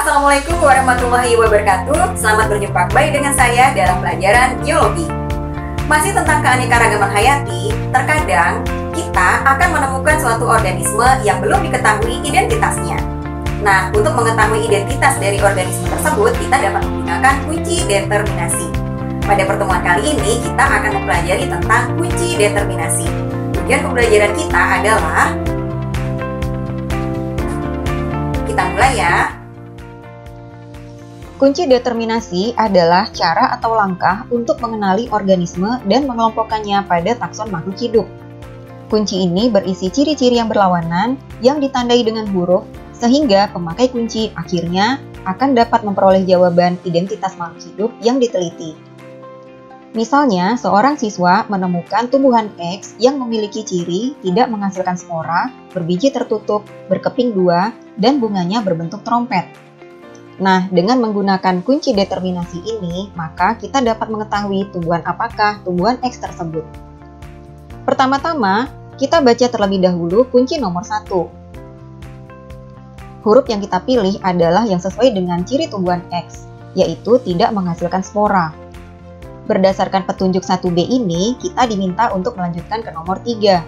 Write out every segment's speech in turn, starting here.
Assalamualaikum warahmatullahi wabarakatuh. Selamat berjumpa kembali dengan saya dalam pelajaran geologi. Masih tentang keanekaragaman hayati, terkadang kita akan menemukan suatu organisme yang belum diketahui identitasnya. Nah, untuk mengetahui identitas dari organisme tersebut, kita dapat menggunakan kunci determinasi. Pada pertemuan kali ini, kita akan mempelajari tentang kunci determinasi. Tujuan pembelajaran kita adalah, kita mulai ya. Kunci determinasi adalah cara atau langkah untuk mengenali organisme dan mengelompokkannya pada takson makhluk hidup. Kunci ini berisi ciri-ciri yang berlawanan yang ditandai dengan huruf, sehingga pemakai kunci akhirnya akan dapat memperoleh jawaban identitas makhluk hidup yang diteliti. Misalnya, seorang siswa menemukan tumbuhan X yang memiliki ciri tidak menghasilkan spora, berbiji tertutup, berkeping dua, dan bunganya berbentuk trompet. Nah, dengan menggunakan kunci determinasi ini, maka kita dapat mengetahui tumbuhan apakah tumbuhan X tersebut. Pertama-tama, kita baca terlebih dahulu kunci nomor 1. Huruf yang kita pilih adalah yang sesuai dengan ciri tumbuhan X, yaitu tidak menghasilkan spora. Berdasarkan petunjuk 1B ini, kita diminta untuk melanjutkan ke nomor 3.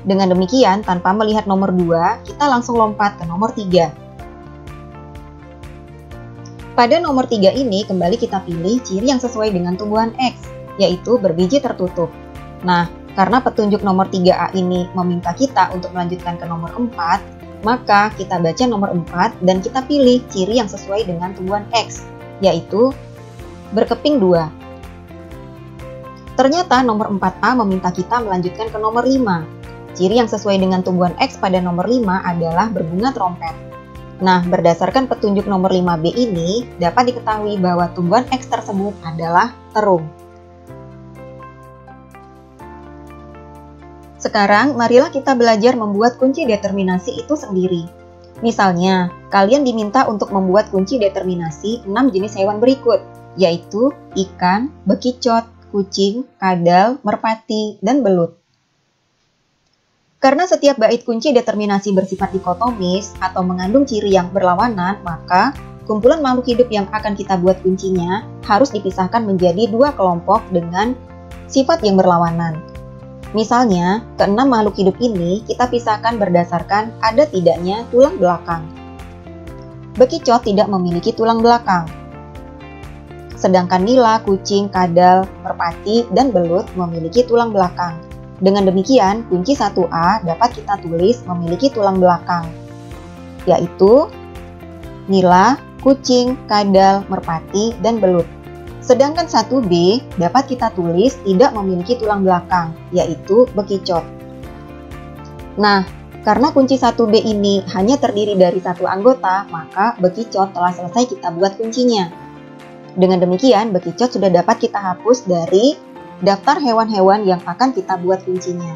Dengan demikian, tanpa melihat nomor 2, kita langsung lompat ke nomor 3. Pada nomor 3 ini, kembali kita pilih ciri yang sesuai dengan tumbuhan X, yaitu berbiji tertutup. Nah, karena petunjuk nomor 3A ini meminta kita untuk melanjutkan ke nomor 4, maka kita baca nomor 4 dan kita pilih ciri yang sesuai dengan tumbuhan X, yaitu berkeping 2. Ternyata nomor 4A meminta kita melanjutkan ke nomor 5. Ciri yang sesuai dengan tumbuhan X pada nomor 5 adalah berbunga trompet. Nah, berdasarkan petunjuk nomor 5B ini, dapat diketahui bahwa tumbuhan X tersebut adalah terung. Sekarang, marilah kita belajar membuat kunci determinasi itu sendiri. Misalnya, kalian diminta untuk membuat kunci determinasi 6 jenis hewan berikut, yaitu ikan, bekicot, kucing, kadal, merpati, dan belut. Karena setiap bait kunci determinasi bersifat dikotomis atau mengandung ciri yang berlawanan, maka kumpulan makhluk hidup yang akan kita buat kuncinya harus dipisahkan menjadi 2 kelompok dengan sifat yang berlawanan. Misalnya, keenam makhluk hidup ini kita pisahkan berdasarkan ada tidaknya tulang belakang. Bekicot tidak memiliki tulang belakang. Sedangkan nila, kucing, kadal, merpati, dan belut memiliki tulang belakang. Dengan demikian, kunci 1A dapat kita tulis memiliki tulang belakang, yaitu nila, kucing, kadal, merpati, dan belut. Sedangkan 1B dapat kita tulis tidak memiliki tulang belakang, yaitu bekicot. Nah, karena kunci 1B ini hanya terdiri dari 1 anggota, maka bekicot telah selesai kita buat kuncinya. Dengan demikian, bekicot sudah dapat kita hapus dari daftar hewan-hewan yang akan kita buat kuncinya.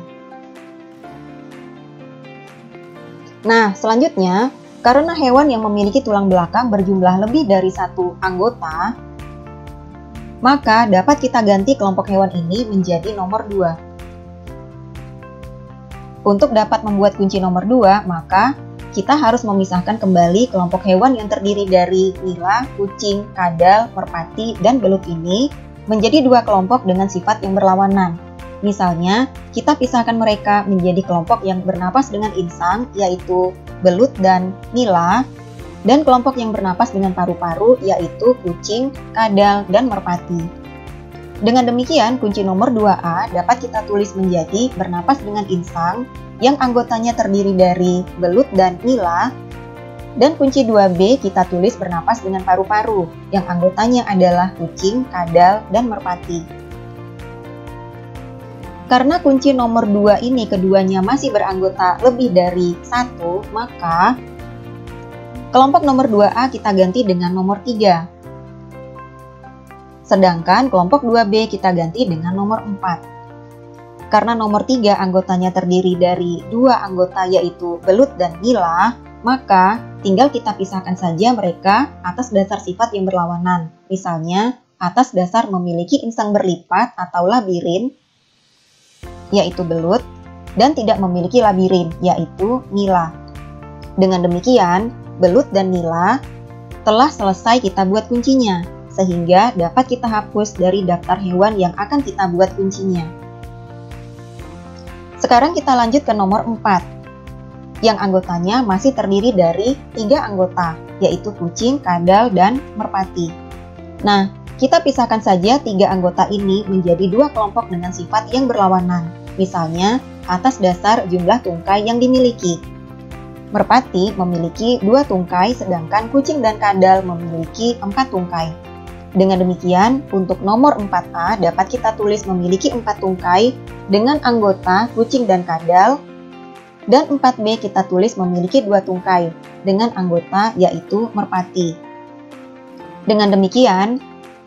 Nah, selanjutnya, karena hewan yang memiliki tulang belakang berjumlah lebih dari 1 anggota, maka dapat kita ganti kelompok hewan ini menjadi nomor 2. Untuk dapat membuat kunci nomor 2, maka kita harus memisahkan kembali kelompok hewan yang terdiri dari nila, kucing, kadal, merpati, dan belut ini menjadi 2 kelompok dengan sifat yang berlawanan. Misalnya, kita pisahkan mereka menjadi kelompok yang bernapas dengan insang, yaitu belut dan nila, dan kelompok yang bernapas dengan paru-paru, yaitu kucing, kadal, dan merpati. Dengan demikian, kunci nomor 2A dapat kita tulis menjadi bernapas dengan insang, yang anggotanya terdiri dari belut dan nila, dan kunci 2B kita tulis bernapas dengan paru-paru, yang anggotanya adalah kucing, kadal, dan merpati. Karena kunci nomor 2 ini keduanya masih beranggota lebih dari 1, maka kelompok nomor 2A kita ganti dengan nomor 3. Sedangkan kelompok 2B kita ganti dengan nomor 4. Karena nomor 3 anggotanya terdiri dari 2 anggota yaitu belut dan nila, maka tinggal kita pisahkan saja mereka atas dasar sifat yang berlawanan. Misalnya, atas dasar memiliki insang berlipat atau labirin, yaitu belut, dan tidak memiliki labirin, yaitu nila. Dengan demikian, belut dan nila telah selesai kita buat kuncinya, sehingga dapat kita hapus dari daftar hewan yang akan kita buat kuncinya. Sekarang kita lanjut ke nomor 4, yang anggotanya masih terdiri dari 3 anggota, yaitu kucing, kadal, dan merpati. Nah, kita pisahkan saja 3 anggota ini menjadi 2 kelompok dengan sifat yang berlawanan, misalnya atas dasar jumlah tungkai yang dimiliki. Merpati memiliki 2 tungkai, sedangkan kucing dan kadal memiliki 4 tungkai. Dengan demikian, untuk nomor 4A dapat kita tulis memiliki 4 tungkai dengan anggota kucing dan kadal, dan 4B kita tulis memiliki 2 tungkai dengan anggota yaitu merpati. Dengan demikian,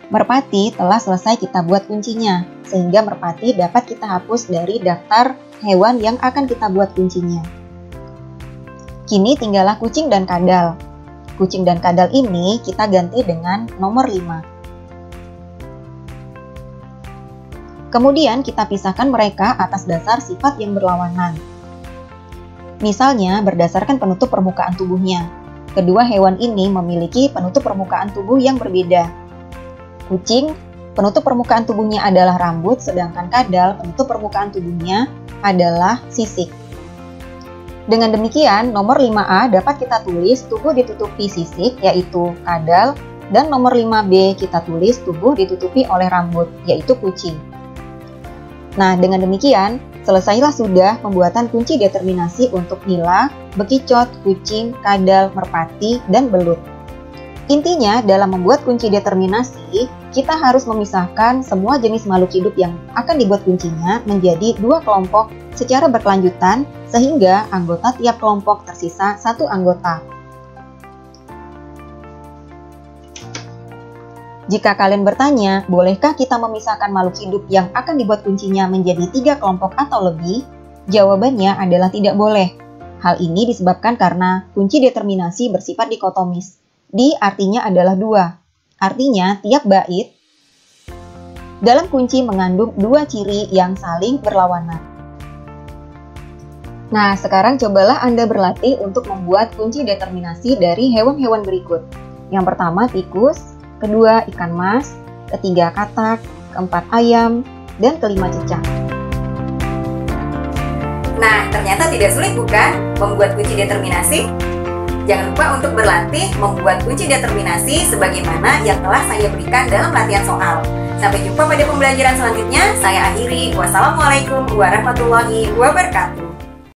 merpati telah selesai kita buat kuncinya, sehingga merpati dapat kita hapus dari daftar hewan yang akan kita buat kuncinya. Kini tinggallah kucing dan kadal. Kucing dan kadal ini kita ganti dengan nomor 5. Kemudian kita pisahkan mereka atas dasar sifat yang berlawanan. Misalnya berdasarkan penutup permukaan tubuhnya. Kedua hewan ini memiliki penutup permukaan tubuh yang berbeda. Kucing, penutup permukaan tubuhnya adalah rambut, sedangkan kadal, penutup permukaan tubuhnya adalah sisik. Dengan demikian, nomor 5A dapat kita tulis tubuh ditutupi sisik, yaitu kadal, dan nomor 5B kita tulis tubuh ditutupi oleh rambut, yaitu kucing. Nah, dengan demikian, selesailah sudah pembuatan kunci determinasi untuk nila, bekicot, kucing, kadal, merpati, dan belut. Intinya, dalam membuat kunci determinasi, kita harus memisahkan semua jenis makhluk hidup yang akan dibuat kuncinya menjadi 2 kelompok secara berkelanjutan, sehingga anggota tiap kelompok tersisa 1 anggota. Jika kalian bertanya, bolehkah kita memisahkan makhluk hidup yang akan dibuat kuncinya menjadi 3 kelompok atau lebih? Jawabannya adalah tidak boleh. Hal ini disebabkan karena kunci determinasi bersifat dikotomis. Di artinya adalah 2. Artinya tiap bait dalam kunci mengandung 2 ciri yang saling berlawanan. Nah, sekarang cobalah Anda berlatih untuk membuat kunci determinasi dari hewan-hewan berikut. Yang pertama tikus, kedua ikan mas, ketiga katak, keempat ayam, dan kelima cicak. Nah, ternyata tidak sulit bukan membuat kunci determinasi? Jangan lupa untuk berlatih membuat kunci determinasi sebagaimana yang telah saya berikan dalam latihan soal. Sampai jumpa pada pembelajaran selanjutnya. Saya akhiri. Wassalamualaikum warahmatullahi wabarakatuh.